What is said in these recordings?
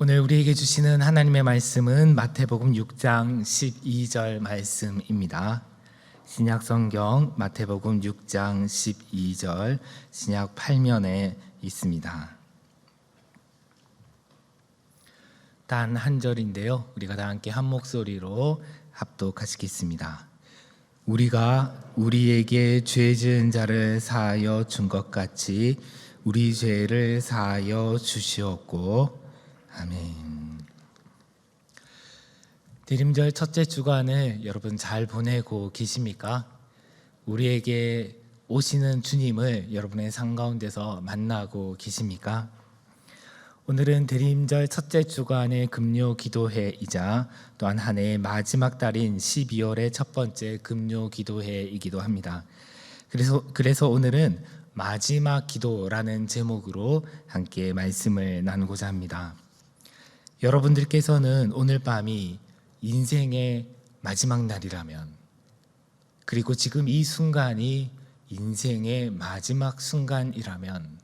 오늘 우리에게 주시는 하나님의 말씀은 마태복음 6장 12절 말씀입니다. 신약 성경 마태복음 6장 12절 신약 8면에 있습니다. 단 한 절인데요, 우리가 다 함께 한 목소리로 합독하시겠습니다. 우리가 우리에게 죄 지은 자를 사하여 준 것 같이 우리 죄를 사하여 주시옵고. 아멘. 대림절 첫째 주간을 여러분 잘 보내고 계십니까? 우리에게 오시는 주님을 여러분의 삶 가운데서 만나고 계십니까? 오늘은 대림절 첫째 주간의 금요 기도회이자 또한 한 해의 마지막 달인 12월의 첫 번째 금요 기도회이기도 합니다. 그래서 오늘은 마지막 기도라는 제목으로 함께 말씀을 나누고자 합니다. 여러분들께서는 오늘 밤이 인생의 마지막 날이라면, 그리고 지금 이 순간이 인생의 마지막 순간이라면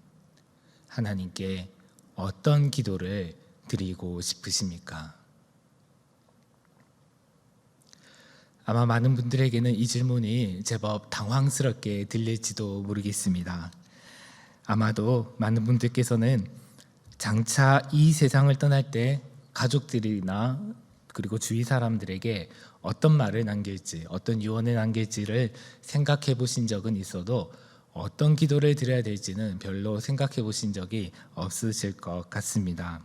하나님께 어떤 기도를 드리고 싶으십니까? 아마 많은 분들에게는 이 질문이 제법 당황스럽게 들릴지도 모르겠습니다. 아마도 많은 분들께서는 장차 이 세상을 떠날 때 가족들이나 그리고 주위 사람들에게 어떤 말을 남길지, 어떤 유언을 남길지를 생각해 보신 적은 있어도 어떤 기도를 드려야 될지는 별로 생각해 보신 적이 없으실 것 같습니다.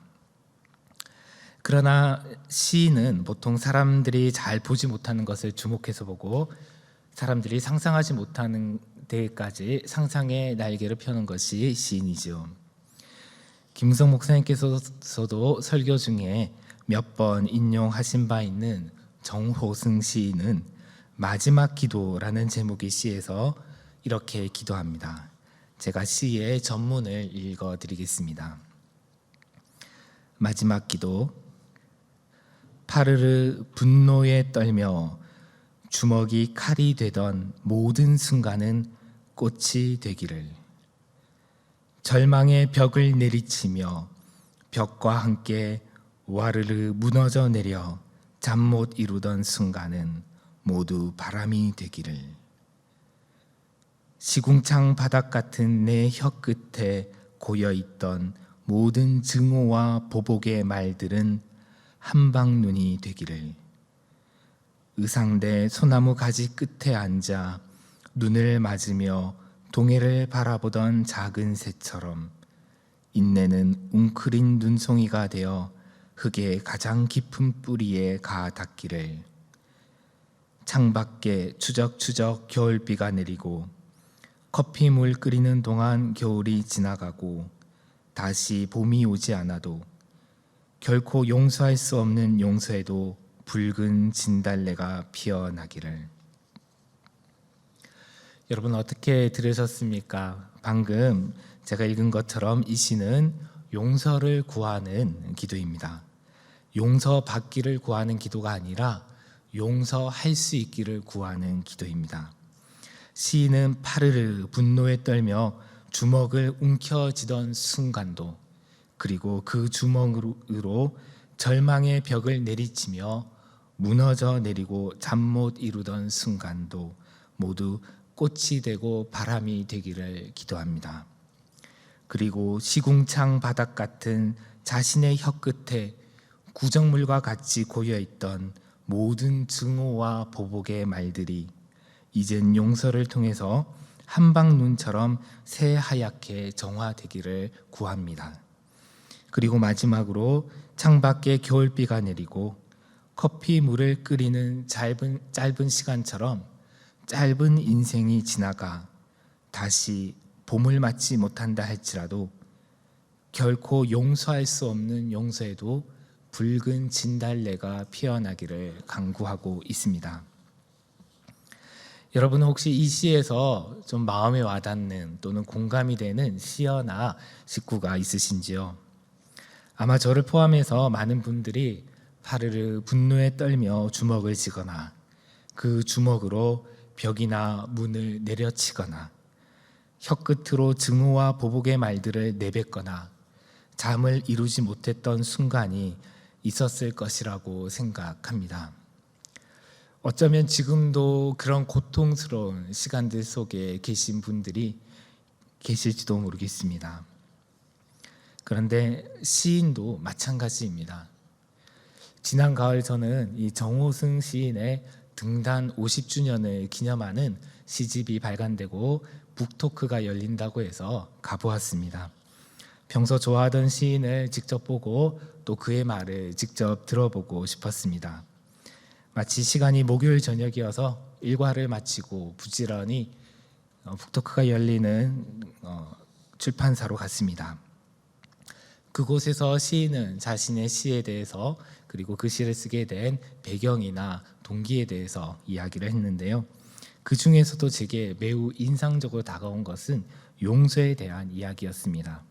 그러나 시인은 보통 사람들이 잘 보지 못하는 것을 주목해서 보고 사람들이 상상하지 못하는 데까지 상상의 날개를 펴는 것이 시인이죠. 김우성 목사님께서도 설교 중에 몇 번 인용하신 바 있는 정호승 시인은 마지막 기도라는 제목의 시에서 이렇게 기도합니다. 제가 시의 전문을 읽어드리겠습니다. 마지막 기도. 파르르 분노에 떨며 주먹이 칼이 되던 모든 순간은 꽃이 되기를. 절망의 벽을 내리치며 벽과 함께 와르르 무너져 내려 잠 못 이루던 순간은 모두 바람이 되기를. 시궁창 바닥 같은 내 혀 끝에 고여있던 모든 증오와 보복의 말들은 한방눈이 되기를. 의상대 소나무 가지 끝에 앉아 눈을 맞으며 동해를 바라보던 작은 새처럼 인내는 웅크린 눈송이가 되어 흙의 가장 깊은 뿌리에 가 닿기를. 창밖에 추적추적 겨울비가 내리고 커피물 끓이는 동안 겨울이 지나가고 다시 봄이 오지 않아도 결코 용서할 수 없는 용서에도 붉은 진달래가 피어나기를. 여러분 어떻게 들으셨습니까? 방금 제가 읽은 것처럼 이 시는 용서를 구하는 기도입니다. 용서받기를 구하는 기도가 아니라 용서할 수 있기를 구하는 기도입니다. 시인은 파르르 분노에 떨며 주먹을 움켜쥐던 순간도, 그리고 그 주먹으로 절망의 벽을 내리치며 무너져 내리고 잠 못 이루던 순간도 모두 꽃이 되고 바람이 되기를 기도합니다. 그리고 시궁창 바닥 같은 자신의 혀 끝에 구정물과 같이 고여있던 모든 증오와 보복의 말들이 이젠 용서를 통해서 한방눈처럼 새하얗게 정화되기를 구합니다. 그리고 마지막으로 창밖에 겨울비가 내리고 커피물을 끓이는 짧은 시간처럼 짧은 인생이 지나가 다시 봄을 맞지 못한다 할지라도 결코 용서할 수 없는 용서에도 붉은 진달래가 피어나기를 간구하고 있습니다. 여러분 혹시 이 시에서 좀 마음에 와닿는 또는 공감이 되는 시어나 식구가 있으신지요? 아마 저를 포함해서 많은 분들이 파르르 분노에 떨며 주먹을 쥐거나 그 주먹으로 벽이나 문을 내려치거나 혀끝으로 증오와 보복의 말들을 내뱉거나 잠을 이루지 못했던 순간이 있었을 것이라고 생각합니다. 어쩌면 지금도 그런 고통스러운 시간들 속에 계신 분들이 계실지도 모르겠습니다. 그런데 시인도 마찬가지입니다. 지난 가을 저는 이 정호승 시인의 등단 50주년을 기념하는 시집이 발간되고 북토크가 열린다고 해서 가보았습니다. 평소 좋아하던 시인을 직접 보고 또 그의 말을 직접 들어보고 싶었습니다. 마치 시간이 목요일 저녁이어서 일과를 마치고 부지런히 북토크가 열리는 출판사로 갔습니다. 그곳에서 시인은 자신의 시에 대해서 그리고 그 시를 쓰게 된 배경이나 동기에 대해서 이야기를 했는데요. 그 중에서도 제게 매우 인상적으로 다가온 것은 용서에 대한 이야기였습니다.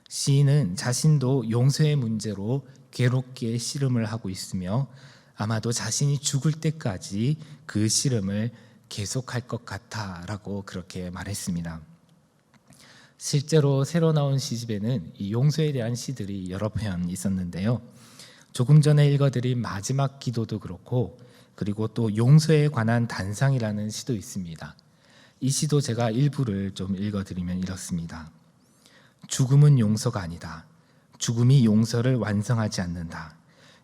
시인은 자신도 용서의 문제로 괴롭게 씨름을 하고 있으며 아마도 자신이 죽을 때까지 그 씨름을 계속할 것 같아라고 그렇게 말했습니다. 실제로 새로 나온 시집에는 이 용서에 대한 시들이 여러 편 있었는데요. 조금 전에 읽어드린 마지막 기도도 그렇고 그리고 또 용서에 관한 단상이라는 시도 있습니다. 이 시도 제가 일부를 좀 읽어드리면 이렇습니다. 죽음은 용서가 아니다. 죽음이 용서를 완성하지 않는다.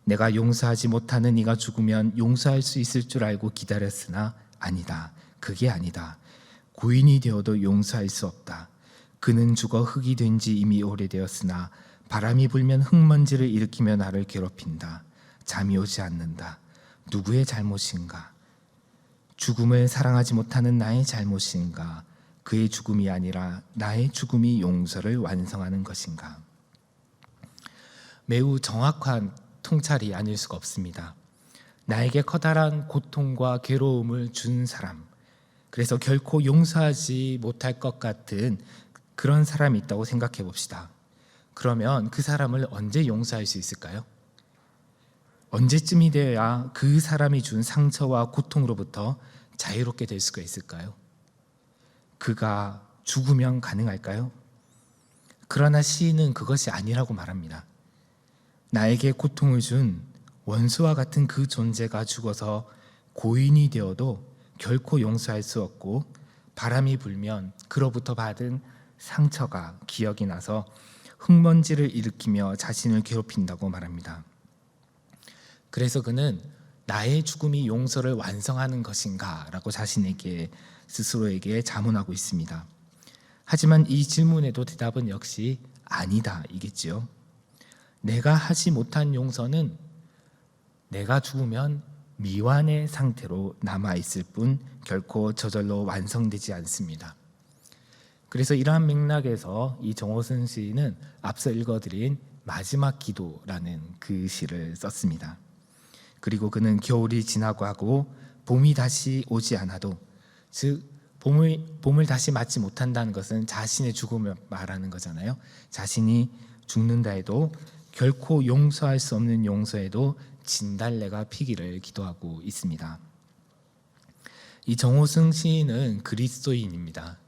내가 용서하지 못하는 이가 죽으면 용서할 수 있을 줄 알고 기다렸으나 아니다. 그게 아니다. 고인이 되어도 용서할 수 없다. 그는 죽어 흙이 된 지 이미 오래되었으나 바람이 불면 흙먼지를 일으키며 나를 괴롭힌다. 잠이 오지 않는다. 누구의 잘못인가? 죽음을 사랑하지 못하는 나의 잘못인가? 그의 죽음이 아니라 나의 죽음이 용서를 완성하는 것인가? 매우 정확한 통찰이 아닐 수가 없습니다. 나에게 커다란 고통과 괴로움을 준 사람, 그래서 결코 용서하지 못할 것 같은 그런 사람이 있다고 생각해 봅시다. 그러면 그 사람을 언제 용서할 수 있을까요? 언제쯤이 되어야 그 사람이 준 상처와 고통으로부터 자유롭게 될 수가 있을까요? 그가 죽으면 가능할까요? 그러나 시인은 그것이 아니라고 말합니다. 나에게 고통을 준 원수와 같은 그 존재가 죽어서 고인이 되어도 결코 용서할 수 없고 바람이 불면 그로부터 받은 상처가 기억이 나서 흙먼지를 일으키며 자신을 괴롭힌다고 말합니다. 그래서 그는 나의 죽음이 용서를 완성하는 것인가? 라고 자신에게 스스로에게 자문하고 있습니다. 하지만 이 질문에도 대답은 역시 아니다 이겠지요. 내가 하지 못한 용서는 내가 죽으면 미완의 상태로 남아있을 뿐 결코 저절로 완성되지 않습니다. 그래서 이러한 맥락에서 이 정호승 시인은 앞서 읽어드린 마지막 기도라는 그 시를 썼습니다. 그리고 그는 겨울이 지나고 하고 봄이 다시 오지 않아도, 즉 봄을 다시 맞지 못한다는 것은 자신의 죽음을 말하는 거잖아요. 자신이 죽는다 해도 결코 용서할 수 없는 용서에도 진달래가 피기를 기도하고 있습니다. 이 정호승 시인은 그리스도인입니다.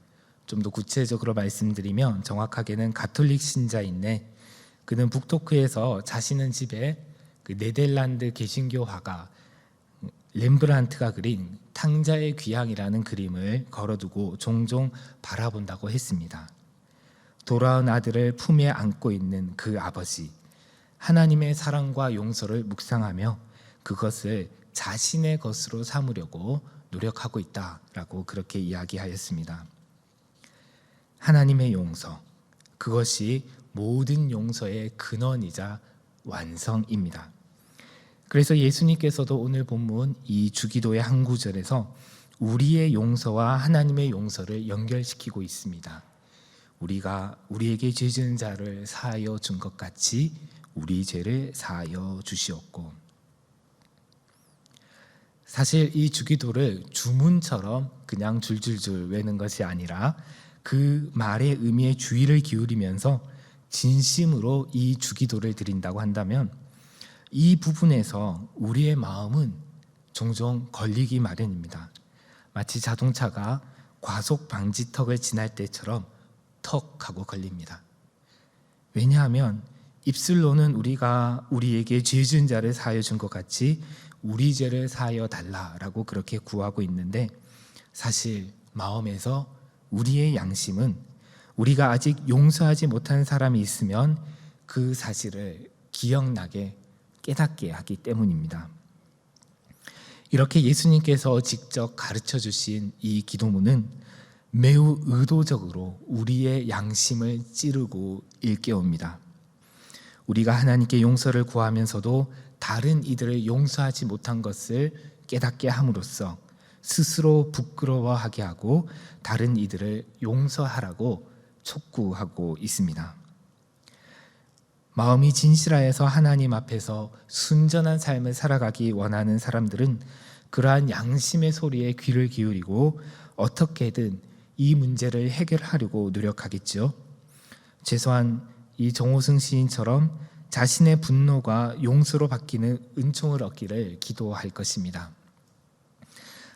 좀 더 구체적으로 말씀드리면 정확하게는 가톨릭 신자인데 그는 북토크에서 자신은 집에 그 네덜란드 개신교 화가 렘브란트가 그린 탕자의 귀향이라는 그림을 걸어두고 종종 바라본다고 했습니다. 돌아온 아들을 품에 안고 있는 그 아버지, 하나님의 사랑과 용서를 묵상하며 그것을 자신의 것으로 삼으려고 노력하고 있다라고 그렇게 이야기하였습니다. 하나님의 용서, 그것이 모든 용서의 근원이자 완성입니다. 그래서 예수님께서도 오늘 본문 이 주기도의 한 구절에서 우리의 용서와 하나님의 용서를 연결시키고 있습니다. 우리가 우리에게 죄 지은 자를 사하여 준 것 같이 우리 죄를 사하여 주시옵고. 사실 이 주기도를 주문처럼 그냥 줄줄줄 외는 것이 아니라 그 말의 의미에 주의를 기울이면서 진심으로 이 주기도를 드린다고 한다면 이 부분에서 우리의 마음은 종종 걸리기 마련입니다. 마치 자동차가 과속 방지턱을 지날 때처럼 턱 하고 걸립니다. 왜냐하면 입술로는 우리가 우리에게 죄 지은 자를 사하여 준 것 같이 우리 죄를 사하여 달라라고 그렇게 구하고 있는데, 사실 마음에서 우리의 양심은 우리가 아직 용서하지 못한 사람이 있으면 그 사실을 기억나게 깨닫게 하기 때문입니다. 이렇게 예수님께서 직접 가르쳐 주신 이 기도문은 매우 의도적으로 우리의 양심을 찌르고 일깨웁니다. 우리가 하나님께 용서를 구하면서도 다른 이들을 용서하지 못한 것을 깨닫게 함으로써 스스로 부끄러워하게 하고 다른 이들을 용서하라고 촉구하고 있습니다. 마음이 진실하여서 하나님 앞에서 순전한 삶을 살아가기 원하는 사람들은 그러한 양심의 소리에 귀를 기울이고 어떻게든 이 문제를 해결하려고 노력하겠죠. 최소한 이 정호승 시인처럼 자신의 분노가 용서로 바뀌는 은총을 얻기를 기도할 것입니다.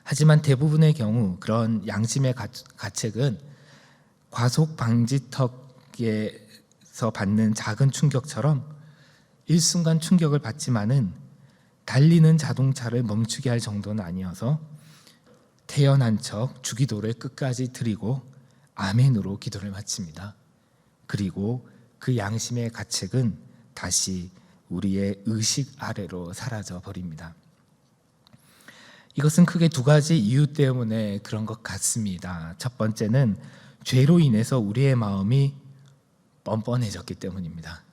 하지만 대부분의 경우 그런 양심의 가책은 과속 방지턱에서 받는 작은 충격처럼 일순간 충격을 받지만은 달리는 자동차를 멈추게 할 정도는 아니어서 태연한 척 주기도를 끝까지 드리고 아멘으로 기도를 마칩니다. 그리고 그 양심의 가책은 다시 우리의 의식 아래로 사라져 버립니다. 이것은 크게 두 가지 이유 때문에 그런 것 같습니다. 첫 번째는 죄로 인해서 우리의 마음이 뻔뻔해졌기 때문입니다.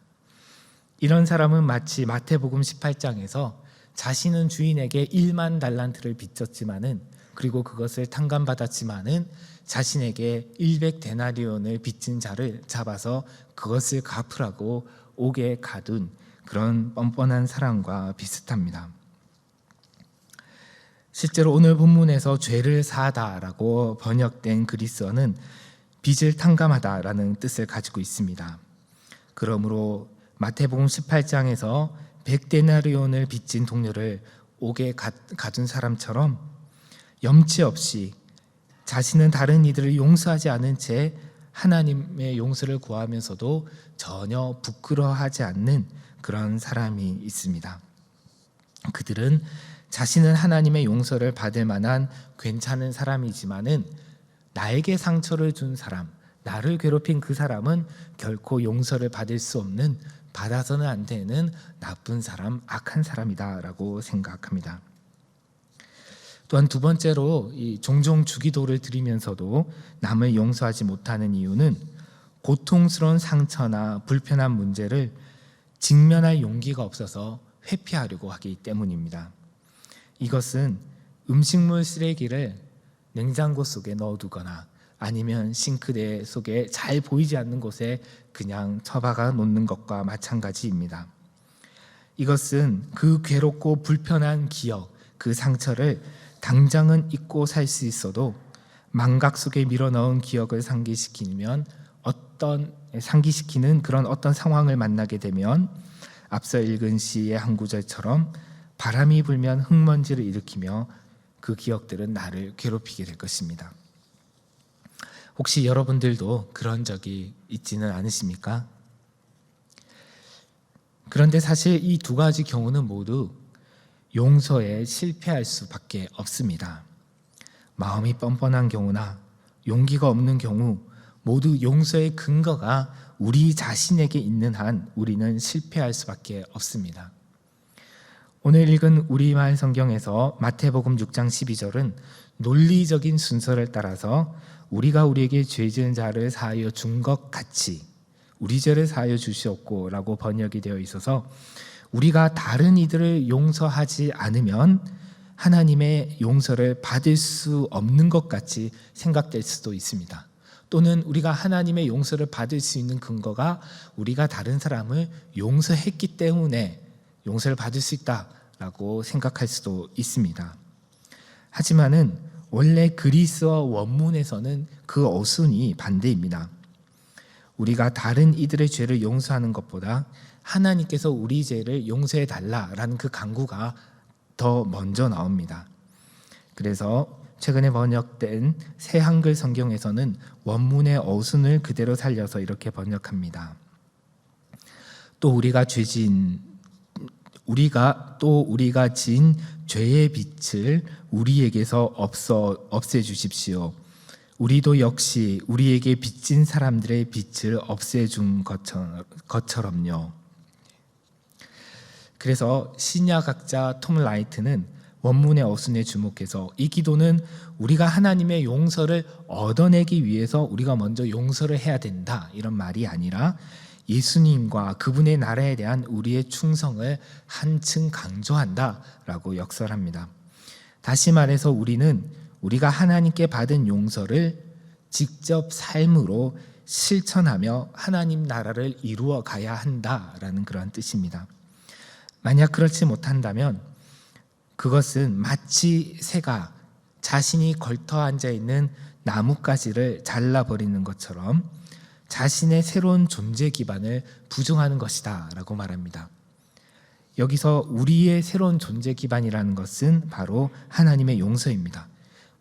이런 사람은 마치 마태복음 18장에서 자신은 주인에게 1만 달란트를 빚졌지만은, 그리고 그것을 탕감받았지만은 자신에게 100데나리온을 빚진 자를 잡아서 그것을 갚으라고 옥에 가둔 그런 뻔뻔한 사람과 비슷합니다. 실제로 오늘 본문에서 죄를 사하다라고 번역된 그리스어는 빚을 탕감하다라는 뜻을 가지고 있습니다. 그러므로 마태복음 18장에서 100데나리온을 빚진 동료를 옥에 가둔 사람처럼 염치 없이 자신은 다른 이들을 용서하지 않은 채 하나님의 용서를 구하면서도 전혀 부끄러워하지 않는 그런 사람이 있습니다. 그들은 자신은 하나님의 용서를 받을 만한 괜찮은 사람이지만은 나에게 상처를 준 사람, 나를 괴롭힌 그 사람은 결코 용서를 받을 수 없는, 받아서는 안 되는 나쁜 사람, 악한 사람이다라고 생각합니다. 또한 두 번째로 종종 주기도를 드리면서도 남을 용서하지 못하는 이유는 고통스러운 상처나 불편한 문제를 직면할 용기가 없어서 회피하려고 하기 때문입니다. 이것은 음식물 쓰레기를 냉장고 속에 넣어두거나 아니면 싱크대 속에 잘 보이지 않는 곳에 그냥 처박아 놓는 것과 마찬가지입니다. 이것은 그 괴롭고 불편한 기억, 그 상처를 당장은 잊고 살 수 있어도 망각 속에 밀어넣은 기억을 상기시키는 그런 어떤 상황을 만나게 되면 앞서 읽은 시의 한 구절처럼 바람이 불면 흙먼지를 일으키며 그 기억들은 나를 괴롭히게 될 것입니다. 혹시 여러분들도 그런 적이 있지는 않으십니까? 그런데 사실 이 두 가지 경우는 모두 용서에 실패할 수밖에 없습니다. 마음이 뻔뻔한 경우나 용기가 없는 경우 모두 용서의 근거가 우리 자신에게 있는 한 우리는 실패할 수밖에 없습니다. 오늘 읽은 우리말 성경에서 마태복음 6장 12절은 논리적인 순서를 따라서 우리가 우리에게 죄 지은 자를 사하여 준 것 같이 우리 죄를 사하여 주시옵고 라고 번역이 되어 있어서 우리가 다른 이들을 용서하지 않으면 하나님의 용서를 받을 수 없는 것 같이 생각될 수도 있습니다. 또는 우리가 하나님의 용서를 받을 수 있는 근거가 우리가 다른 사람을 용서했기 때문에 용서를 받을 수 있다라고 생각할 수도 있습니다. 하지만은 원래 그리스어 원문에서는 그 어순이 반대입니다. 우리가 다른 이들의 죄를 용서하는 것보다 하나님께서 우리 죄를 용서해 달라라는 그 간구가 더 먼저 나옵니다. 그래서 최근에 번역된 새 한글 성경에서는 원문의 어순을 그대로 살려서 이렇게 번역합니다. 우리가 진 죄의 빛을 우리에게서 없애 주십시오. 우리도 역시 우리에게 빚진 사람들의 빚을 없애준 것처럼요. 그래서 신약학자 톰 라이트는 원문의 어순에 주목해서 이 기도는 우리가 하나님의 용서를 얻어내기 위해서 우리가 먼저 용서를 해야 된다, 이런 말이 아니라 예수님과 그분의 나라에 대한 우리의 충성을 한층 강조한다라고 역설합니다. 다시 말해서 우리가 하나님께 받은 용서를 직접 삶으로 실천하며 하나님 나라를 이루어 가야 한다라는 그런 뜻입니다. 만약 그렇지 못한다면 그것은 마치 새가 자신이 걸터 앉아 있는 나뭇가지를 잘라버리는 것처럼 자신의 새로운 존재 기반을 부정하는 것이다 라고 말합니다. 여기서 우리의 새로운 존재 기반이라는 것은 바로 하나님의 용서입니다.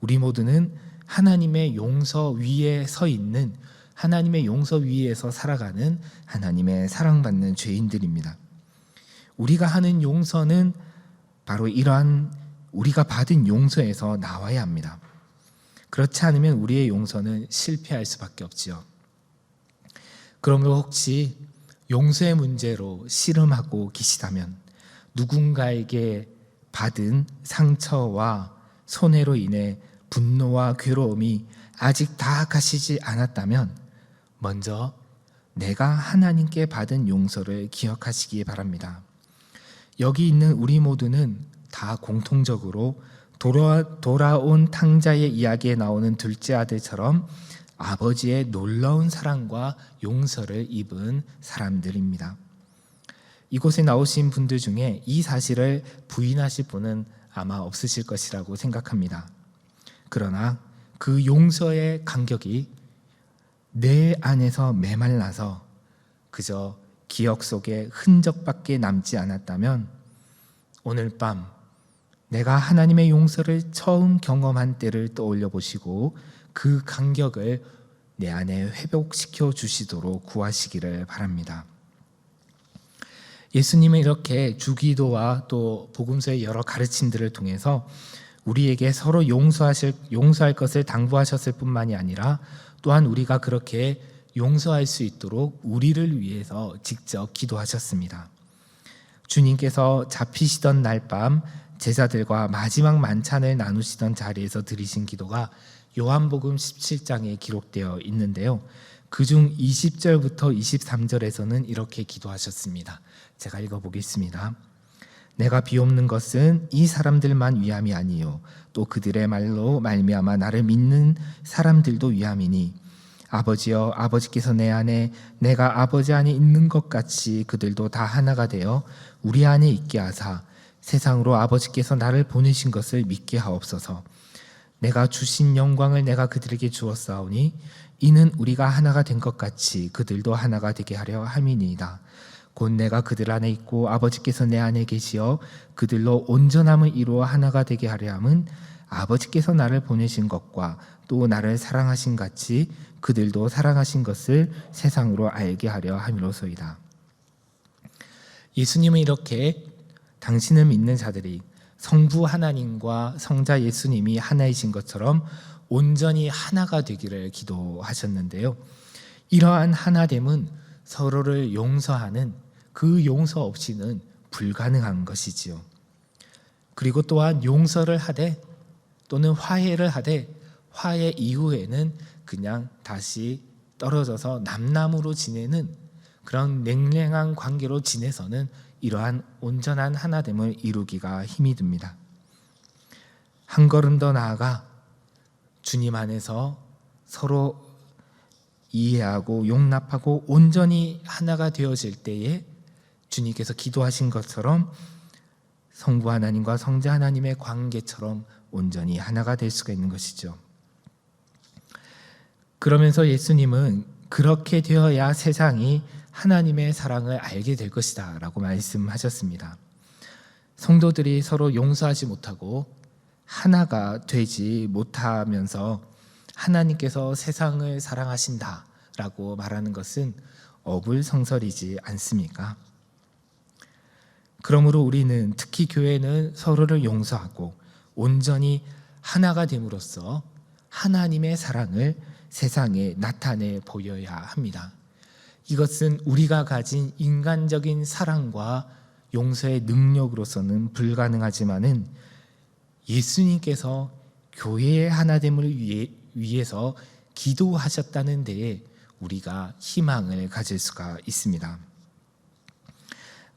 우리 모두는 하나님의 용서 위에 서 있는, 하나님의 용서 위에서 살아가는 하나님의 사랑받는 죄인들입니다. 우리가 하는 용서는 바로 이러한 우리가 받은 용서에서 나와야 합니다. 그렇지 않으면 우리의 용서는 실패할 수밖에 없지요. 그러므로 혹시 용서의 문제로 씨름하고 계시다면, 누군가에게 받은 상처와 손해로 인해 분노와 괴로움이 아직 다 가시지 않았다면 먼저 내가 하나님께 받은 용서를 기억하시기 바랍니다. 여기 있는 우리 모두는 다 공통적으로 돌아온 탕자의 이야기에 나오는 둘째 아들처럼 아버지의 놀라운 사랑과 용서를 입은 사람들입니다. 이곳에 나오신 분들 중에 이 사실을 부인하실 분은 아마 없으실 것이라고 생각합니다. 그러나 그 용서의 간격이 내 안에서 메말라서 그저 기억 속에 흔적밖에 남지 않았다면, 오늘 밤 내가 하나님의 용서를 처음 경험한 때를 떠올려 보시고 그 간격을 내 안에 회복시켜 주시도록 구하시기를 바랍니다. 예수님은 이렇게 주기도와 또 복음서의 여러 가르침들을 통해서 우리에게 서로 용서할 것을 당부하셨을 뿐만이 아니라 또한 우리가 그렇게 용서할 수 있도록 우리를 위해서 직접 기도하셨습니다. 주님께서 잡히시던 날 밤 제자들과 마지막 만찬을 나누시던 자리에서 드리신 기도가 요한복음 17장에 기록되어 있는데요. 그중 20절부터 23절에서는 이렇게 기도하셨습니다. 제가 읽어보겠습니다. 내가 비옵는 것은 이 사람들만 위함이 아니요 또 그들의 말로 말미암아 나를 믿는 사람들도 위함이니, 아버지여, 아버지께서 내 안에 내가 아버지 안에 있는 것 같이 그들도 다 하나가 되어 우리 안에 있게 하사 세상으로 아버지께서 나를 보내신 것을 믿게 하옵소서. 내가 주신 영광을 내가 그들에게 주었사오니 이는 우리가 하나가 된 것 같이 그들도 하나가 되게 하려 함이니이다. 곧 내가 그들 안에 있고 아버지께서 내 안에 계시어 그들로 온전함을 이루어 하나가 되게 하려 함은 아버지께서 나를 보내신 것과 또 나를 사랑하신 같이 그들도 사랑하신 것을 세상으로 알게 하려 함이로소이다. 예수님은 이렇게 당신을 믿는 자들이 성부 하나님과 성자 예수님이 하나이신 것처럼 온전히 하나가 되기를 기도하셨는데요. 이러한 하나됨은 서로를 용서하는 그 용서 없이는 불가능한 것이지요. 그리고 또한 용서를 하되 또는 화해를 하되 화해 이후에는 그냥 다시 떨어져서 남남으로 지내는 그런 냉랭한 관계로 지내서는 이러한 온전한 하나됨을 이루기가 힘이 듭니다. 한 걸음 더 나아가 주님 안에서 서로 이해하고 용납하고 온전히 하나가 되어질 때에 주님께서 기도하신 것처럼 성부 하나님과 성자 하나님의 관계처럼 온전히 하나가 될 수가 있는 것이죠. 그러면서 예수님은 그렇게 되어야 세상이 하나님의 사랑을 알게 될 것이다 라고 말씀하셨습니다. 성도들이 서로 용서하지 못하고 하나가 되지 못하면서 하나님께서 세상을 사랑하신다 라고 말하는 것은 어불성설이지 않습니까? 그러므로 우리는 특히 교회는 서로를 용서하고 온전히 하나가 됨으로써 하나님의 사랑을 세상에 나타내 보여야 합니다. 이것은 우리가 가진 인간적인 사랑과 용서의 능력으로서는 불가능하지만은 예수님께서 교회의 하나됨을 위해서 기도하셨다는 데에 우리가 희망을 가질 수가 있습니다.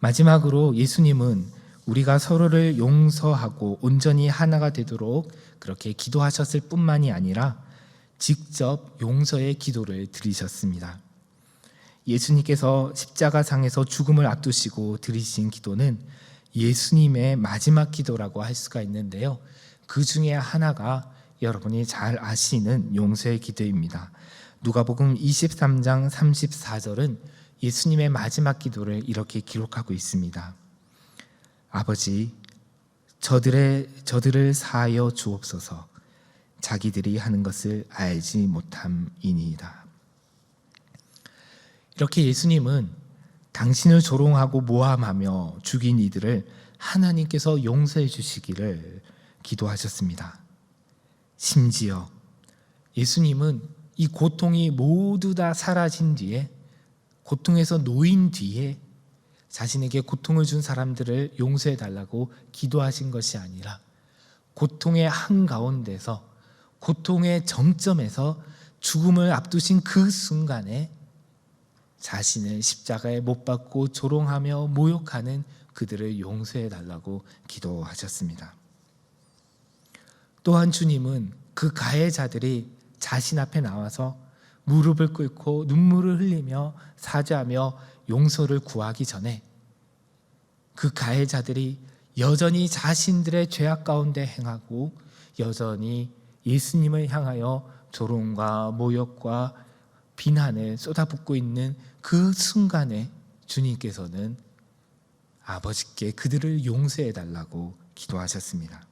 마지막으로 예수님은 우리가 서로를 용서하고 온전히 하나가 되도록 그렇게 기도하셨을 뿐만이 아니라 직접 용서의 기도를 드리셨습니다. 예수님께서 십자가상에서 죽음을 앞두시고 드리신 기도는 예수님의 마지막 기도라고 할 수가 있는데요. 그 중에 하나가 여러분이 잘 아시는 용서의 기도입니다. 누가복음 23장 34절은 예수님의 마지막 기도를 이렇게 기록하고 있습니다. 아버지, 저들을 사하여 주옵소서. 자기들이 하는 것을 알지 못함이니이다. 이렇게 예수님은 당신을 조롱하고 모함하며 죽인 이들을 하나님께서 용서해 주시기를 기도하셨습니다. 심지어 예수님은 이 고통이 모두 다 사라진 뒤에, 고통에서 놓인 뒤에 자신에게 고통을 준 사람들을 용서해 달라고 기도하신 것이 아니라 고통의 한가운데서, 고통의 정점에서 죽음을 앞두신 그 순간에 자신을 십자가에 못 박고 조롱하며 모욕하는 그들을 용서해 달라고 기도하셨습니다. 또한 주님은 그 가해자들이 자신 앞에 나와서 무릎을 꿇고 눈물을 흘리며 사죄하며 용서를 구하기 전에 그 가해자들이 여전히 자신들의 죄악 가운데 행하고 여전히 예수님을 향하여 조롱과 모욕과 비난을 쏟아붓고 있는 그 순간에 주님께서는 아버지께 그들을 용서해 달라고 기도하셨습니다.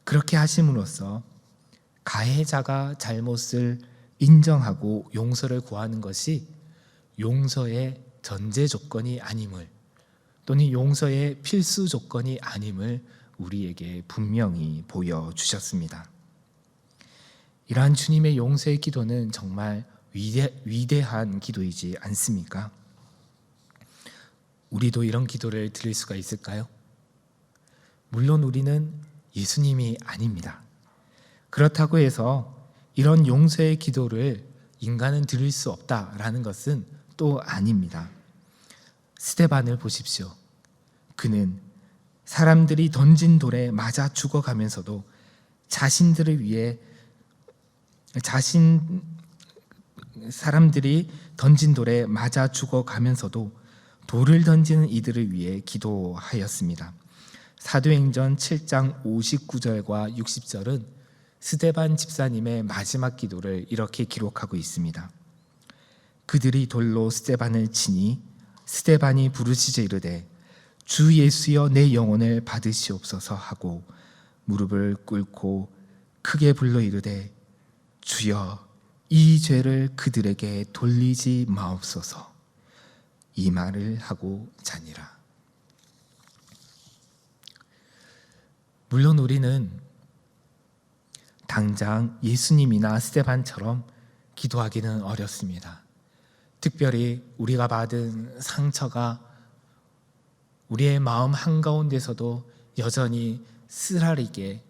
그렇게 하심으로써 가해자가 잘못을 인정하고 용서를 구하는 것이 용서의 전제 조건이 아님을, 또는 용서의 필수 조건이 아님을 우리에게 분명히 보여주셨습니다. 이러한 주님의 용서의 기도는 정말 위대한 기도이지 않습니까? 우리도 이런 기도를 드릴 수가 있을까요? 물론 우리는 예수님이 아닙니다. 그렇다고 해서 이런 용서의 기도를 인간은 드릴 수 없다라는 것은 또 아닙니다. 스데반을 보십시오. 그는 사람들이 던진 돌에 맞아 죽어가면서도 자신들을 위해 사람들이 던진 돌에 맞아 죽어가면서도 돌을 던지는 이들을 위해 기도하였습니다. 사도행전 7장 59절과 60절은 스데반 집사님의 마지막 기도를 이렇게 기록하고 있습니다. 그들이 돌로 스데반을 치니 스데반이 부르짖어 이르되 주 예수여 내 영혼을 받으시옵소서 하고 무릎을 꿇고 크게 불러 이르되 주여 이 죄를 그들에게 돌리지 마옵소서. 이 말을 하고 자니라. 물론 우리는 당장 예수님이나 스데반처럼 기도하기는 어렵습니다. 특별히 우리가 받은 상처가 우리의 마음 한가운데서도 여전히 쓰라리게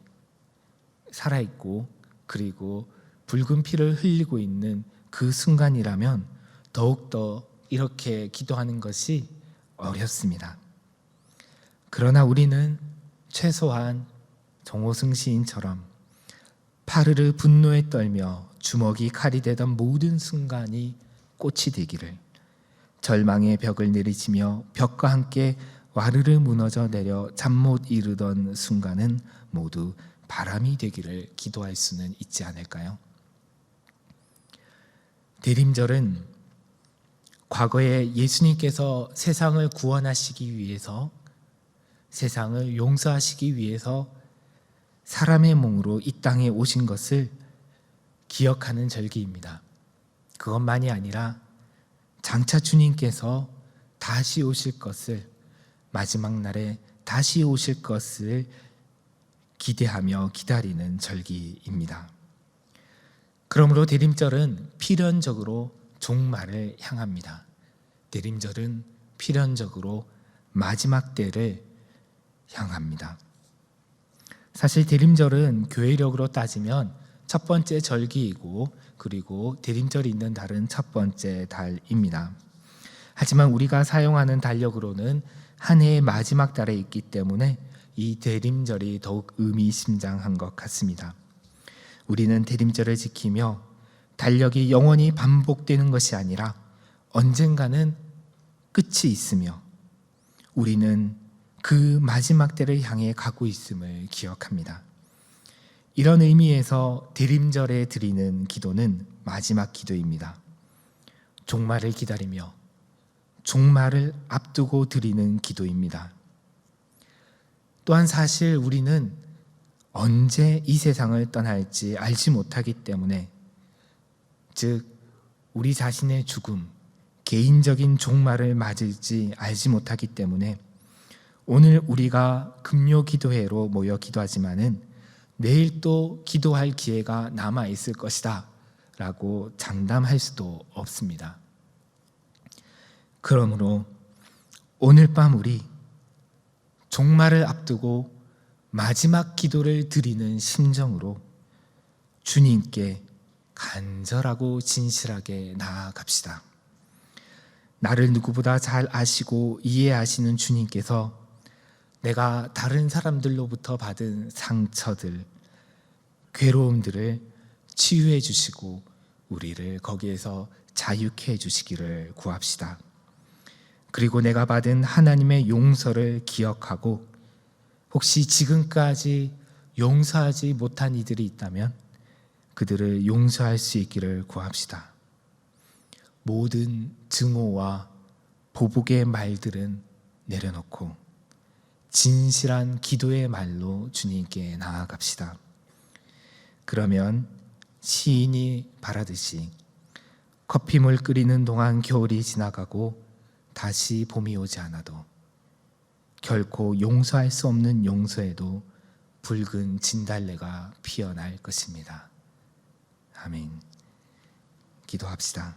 살아있고 그리고 붉은 피를 흘리고 있는 그 순간이라면 더욱더 이렇게 기도하는 것이 어렵습니다. 그러나 우리는 최소한 정호승 시인처럼 파르르 분노에 떨며 주먹이 칼이 되던 모든 순간이 꽃이 되기를, 절망의 벽을 내리치며 벽과 함께 와르르 무너져 내려 잠 못 이루던 순간은 모두 바람이 되기를 기도할 수는 있지 않을까요? 대림절은 과거에 예수님께서 세상을 구원하시기 위해서, 세상을 용서하시기 위해서 사람의 몸으로 이 땅에 오신 것을 기억하는 절기입니다. 그것만이 아니라 장차 주님께서 다시 오실 것을, 마지막 날에 다시 오실 것을 기대하며 기다리는 절기입니다. 그러므로 대림절은 필연적으로 종말을 향합니다. 대림절은 필연적으로 마지막 때를 향합니다. 사실 대림절은 교회력으로 따지면 첫 번째 절기이고, 그리고 대림절이 있는 달은 첫 번째 달입니다. 하지만 우리가 사용하는 달력으로는 한 해의 마지막 달에 있기 때문에 이 대림절이 더욱 의미심장한 것 같습니다. 우리는 대림절을 지키며 달력이 영원히 반복되는 것이 아니라 언젠가는 끝이 있으며 우리는 그 마지막 때를 향해 가고 있음을 기억합니다. 이런 의미에서 대림절에 드리는 기도는 마지막 기도입니다. 종말을 기다리며 종말을 앞두고 드리는 기도입니다. 또한 사실 우리는 언제 이 세상을 떠날지 알지 못하기 때문에, 즉 우리 자신의 죽음, 개인적인 종말을 맞을지 알지 못하기 때문에 오늘 우리가 금요 기도회로 모여 기도하지만은 내일 또 기도할 기회가 남아 있을 것이다 라고 장담할 수도 없습니다. 그러므로 오늘 밤 우리 종말을 앞두고 마지막 기도를 드리는 심정으로 주님께 간절하고 진실하게 나아갑시다. 나를 누구보다 잘 아시고 이해하시는 주님께서 내가 다른 사람들로부터 받은 상처들, 괴로움들을 치유해 주시고 우리를 거기에서 자유케 해 주시기를 구합시다. 그리고 내가 받은 하나님의 용서를 기억하고 혹시 지금까지 용서하지 못한 이들이 있다면 그들을 용서할 수 있기를 구합시다. 모든 증오와 보복의 말들은 내려놓고 진실한 기도의 말로 주님께 나아갑시다. 그러면 시인이 바라듯이 커피물 끓이는 동안 겨울이 지나가고 다시 봄이 오지 않아도 결코 용서할 수 없는 용서에도 붉은 진달래가 피어날 것입니다. 아멘. 기도합시다.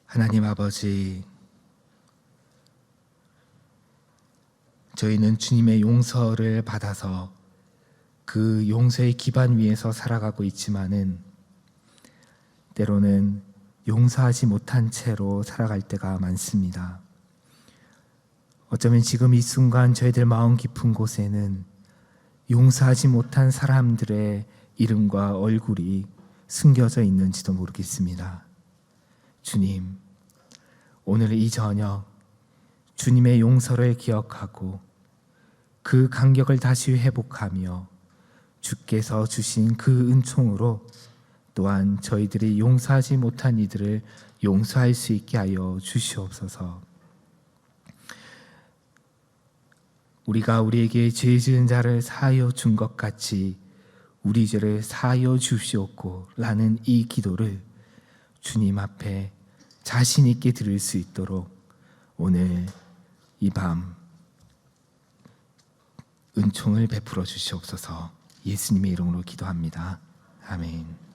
하나님 아버지, 저희는 주님의 용서를 받아서 그 용서의 기반 위에서 살아가고 있지만은 때로는 용서하지 못한 채로 살아갈 때가 많습니다. 어쩌면 지금 이 순간 저희들 마음 깊은 곳에는 용서하지 못한 사람들의 이름과 얼굴이 숨겨져 있는지도 모르겠습니다. 주님, 오늘 이 저녁 주님의 용서를 기억하고 그 간격을 다시 회복하며 주께서 주신 그 은총으로 또한 저희들이 용서하지 못한 이들을 용서할 수 있게 하여 주시옵소서. 우리가 우리에게 죄 지은 자를 사하여 준 것 같이 우리 죄를 사하여 주시옵고 라는 이 기도를 주님 앞에 자신 있게 드릴 수 있도록 오늘 이 밤 은총을 베풀어 주시옵소서. 예수님의 이름으로 기도합니다. 아멘.